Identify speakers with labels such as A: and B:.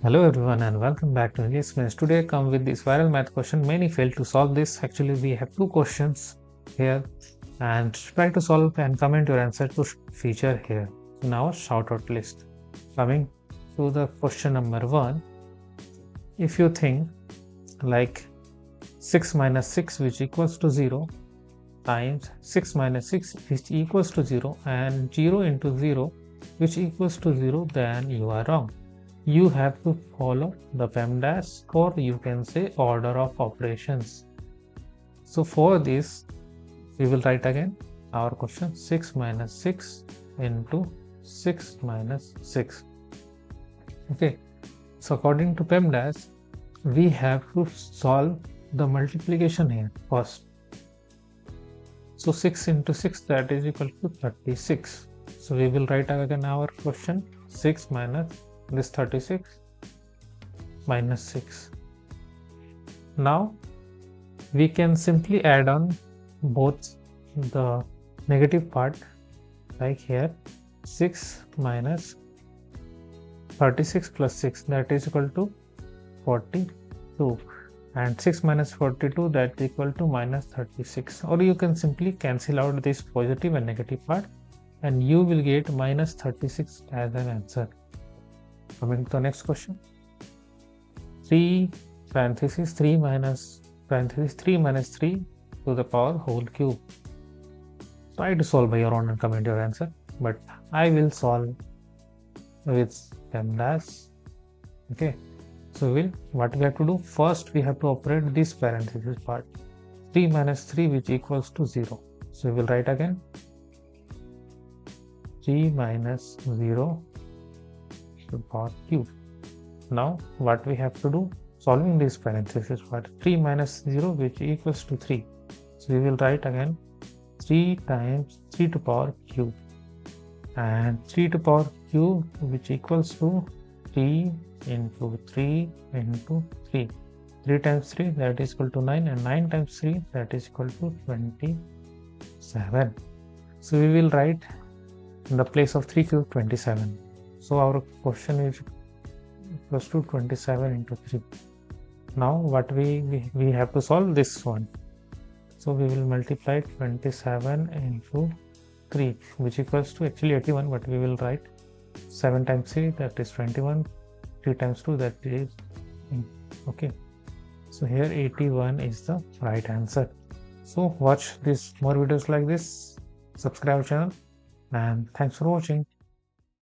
A: Hello everyone and welcome back to Exponents. Today I come with this viral math question. Many fail to solve this. Actually, we have two questions here and try to solve and comment your answer to feature here in our shout out list. Coming to the question number 1, if you think like 6 minus 6 which equals to 0 times 6 minus 6 which equals to 0 and 0 into 0 which equals to 0, then you are wrong. You have to follow the PEMDAS, or you can say order of operations. So for this, we will write again our question 6 minus 6 into 6 minus 6. Okay, so according to PEMDAS, we have to solve the multiplication here first. So 6 into 6, that is equal to 36. So we will write again our question 6 minus this 36 minus 6. Now we can simply add on both the negative part, like here 6 minus 36 plus 6, that is equal to 42, and 6 minus 42, that is equal to minus 36. Or you can simply cancel out this positive and negative part and you will get minus 36 as an answer. Coming to the next question, 3 parenthesis 3 minus parenthesis 3 minus 3 to the power whole cube. Try to solve by your own and comment your answer, but I will solve with PEMDAS. Okay, so what we have to do first, we have to operate this parenthesis part, 3 minus 3 which equals to 0. So we will write again 3 minus 0 to power cube. Now what we have to do, solving this parenthesis part, 3 minus 0 which equals to 3. So we will write again 3 times 3 to power cube, and 3 to power cube which equals to 3 into 3 into 3. 3 times 3, that is equal to 9, and 9 times 3, that is equal to 27. So we will write in the place of 3 cube 27. So our question is equals to 27 into 3. Now what we have to solve this one. So we will multiply 27 into 3 which equals to actually 81, but we will write 7 times 3, that is 21, 3 times 2, that is okay. So here 81 is the right answer. So watch this more videos like this, subscribe channel, and thanks for watching.